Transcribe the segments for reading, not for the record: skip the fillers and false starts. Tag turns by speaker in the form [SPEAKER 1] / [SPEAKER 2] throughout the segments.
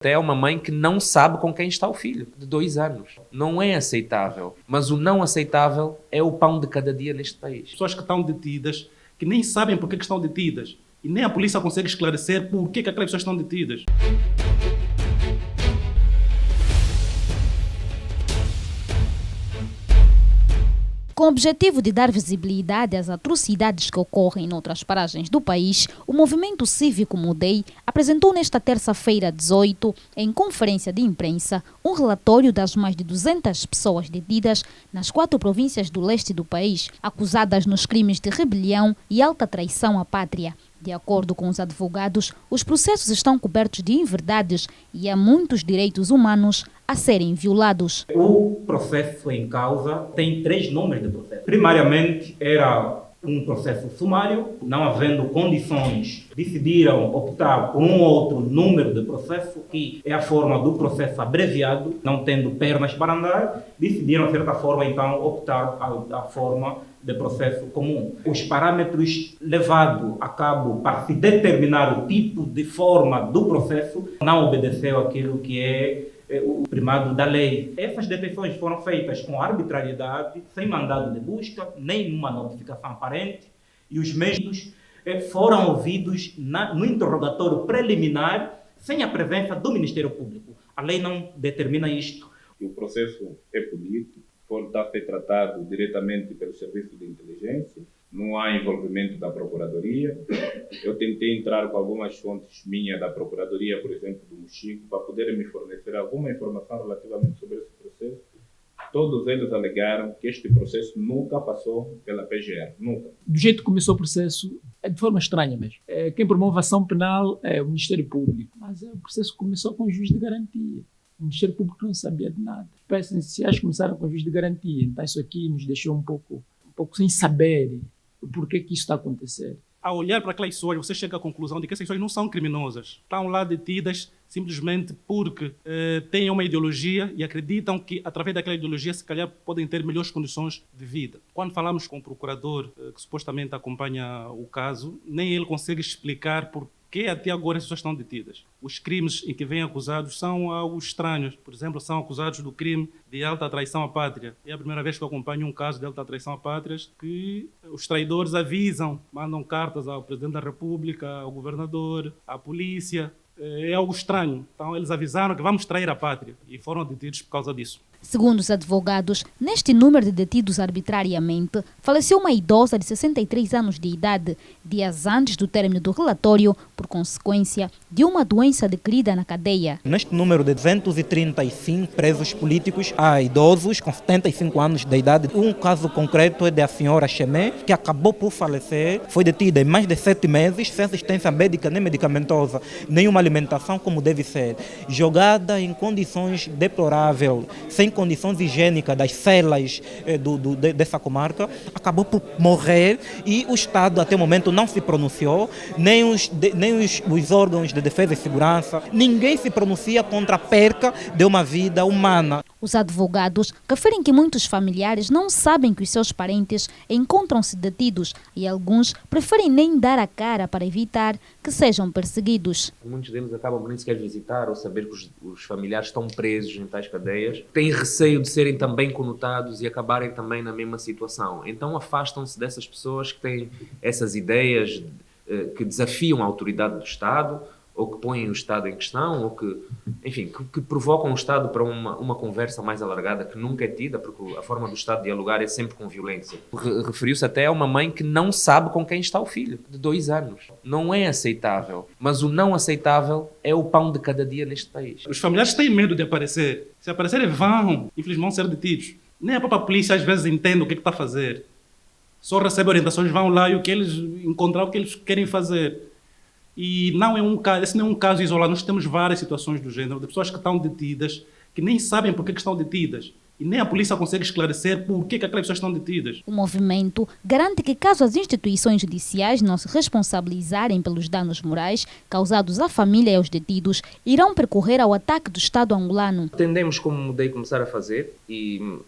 [SPEAKER 1] Até uma mãe que não sabe com quem está o filho, de 2 anos. Não é aceitável. Mas o não aceitável é o pão de cada dia neste país.
[SPEAKER 2] Pessoas que estão detidas, que nem sabem por que estão detidas. E nem a polícia consegue esclarecer por que aquelas pessoas estão detidas.
[SPEAKER 3] Com o objetivo de dar visibilidade às atrocidades que ocorrem em outras paragens do país, o movimento cívico Mudei apresentou nesta terça-feira 18, em conferência de imprensa, um relatório das mais de 200 pessoas detidas nas 4 províncias do leste do país, acusadas nos crimes de rebelião e alta traição à pátria. De acordo com os advogados, os processos estão cobertos de inverdades e há muitos direitos humanos a serem violados.
[SPEAKER 4] O processo em causa tem 3 números de processo. Primariamente, era um processo sumário, não havendo condições, decidiram optar por um outro número de processo, que é a forma do processo abreviado, não tendo pernas para andar, decidiram, de certa forma, então, optar a forma de processo comum. Os parâmetros levados a cabo para se determinar o tipo de forma do processo não obedeceu àquilo que é o primado da lei. Essas detenções foram feitas com arbitrariedade, sem mandado de busca, nem numa notificação aparente, e os mesmos foram ouvidos no interrogatório preliminar, sem a presença do Ministério Público. A lei não determina isto.
[SPEAKER 5] O processo é político, está a ser tratado diretamente pelo Serviço de Inteligência, não há envolvimento da Procuradoria. Eu tentei entrar com algumas fontes minhas da Procuradoria, por exemplo, do Mochico, para poderem me fornecer alguma informação relativamente sobre esse processo. Todos eles alegaram que este processo nunca passou pela PGR, nunca.
[SPEAKER 6] Do jeito que começou o processo, é de forma estranha mesmo. Quem promove a ação penal é o Ministério Público, mas o processo começou com o juiz de garantia. O Ministério Público não sabia de nada. Os presidenciais começaram com o juiz de garantia, então isso aqui nos deixou um pouco sem saber o porquê que isso está a acontecer.
[SPEAKER 2] Ao olhar para aquelas pessoas, você chega à conclusão de que essas pessoas não são criminosas. Estão lá detidas simplesmente porque têm uma ideologia e acreditam que, através daquela ideologia, se calhar podem ter melhores condições de vida. Quando falamos com o procurador que supostamente acompanha o caso, nem ele consegue explicar por que até agora as pessoas estão detidas. Os crimes em que vêm acusados são algo estranhos. Por exemplo, são acusados do crime de alta traição à pátria. É a primeira vez que eu acompanho um caso de alta traição à pátria que os traidores avisam, mandam cartas ao Presidente da República, ao Governador, à polícia. É algo estranho. Então eles avisaram que vamos trair a pátria e foram detidos por causa disso.
[SPEAKER 3] Segundo os advogados, neste número de detidos arbitrariamente, faleceu uma idosa de 63 anos de idade, dias antes do término do relatório, por consequência de uma doença adquirida na cadeia.
[SPEAKER 7] Neste número de 235 presos políticos, há idosos com 75 anos de idade. Um caso concreto é da senhora Chemé, que acabou por falecer, foi detida em mais de 7 meses, sem assistência médica nem medicamentosa, nenhuma alimentação como deve ser, jogada em condições deploráveis, sem condições higiênicas das celas dessa comarca, acabou por morrer e o Estado até o momento não se pronunciou, nem os órgãos de defesa e segurança, ninguém se pronuncia contra a perca de uma vida humana.
[SPEAKER 3] Os advogados referem que muitos familiares não sabem que os seus parentes encontram-se detidos e alguns preferem nem dar a cara para evitar que sejam perseguidos.
[SPEAKER 1] Muitos deles acabam por nem sequer visitar ou saber que os familiares estão presos em tais cadeias. Têm receio de serem também conotados e acabarem também na mesma situação. Então afastam-se dessas pessoas que têm essas ideias que desafiam a autoridade do Estado, ou que põem o Estado em questão, ou que, enfim, que provocam o Estado para uma conversa mais alargada que nunca é tida, porque a forma do Estado dialogar é sempre com violência. Referiu-se até a uma mãe que não sabe com quem está o filho, de 2 anos. Não é aceitável. Mas o não aceitável é o pão de cada dia neste país.
[SPEAKER 2] Os familiares têm medo de aparecer. Se aparecerem, vão, infelizmente, ser detidos. Nem a própria polícia, às vezes, entende o que está a fazer. Só recebe orientações, vão lá e o que eles encontrar, o que eles querem fazer. E esse não é um caso isolado, nós temos várias situações do gênero, de pessoas que estão detidas, que nem sabem por que estão detidas. E nem a polícia consegue esclarecer por que aquelas pessoas estão detidas.
[SPEAKER 3] O movimento garante que, caso as instituições judiciais não se responsabilizarem pelos danos morais causados à família e aos detidos, irão percorrer ao ataque do Estado angolano.
[SPEAKER 1] Tendemos, como Mudei, começar a fazer,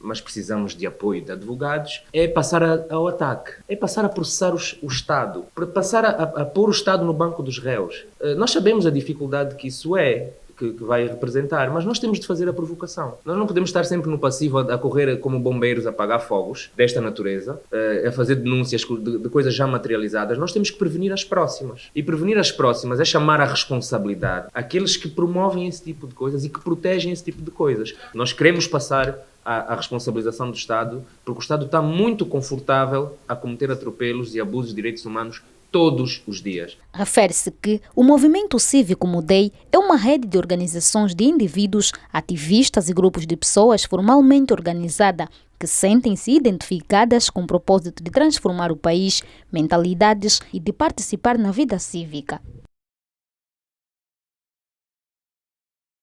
[SPEAKER 1] mas precisamos de apoio de advogados, é passar ao ataque, é passar a processar o Estado, passar a pôr o Estado no banco dos réus. Nós sabemos a dificuldade que isso é, que vai representar, mas nós temos de fazer a provocação. Nós não podemos estar sempre no passivo a correr como bombeiros a apagar fogos desta natureza, a fazer denúncias de coisas já materializadas. Nós temos que prevenir as próximas. E prevenir as próximas é chamar à responsabilidade aqueles que promovem esse tipo de coisas e que protegem esse tipo de coisas. Nós queremos passar a responsabilização do Estado, porque o Estado está muito confortável a cometer atropelos e abusos de direitos humanos todos os dias.
[SPEAKER 3] Refere-se que o movimento cívico Mudei é uma rede de organizações de indivíduos, ativistas e grupos de pessoas formalmente organizada que sentem-se identificadas com o propósito de transformar o país, mentalidades e de participar na vida cívica.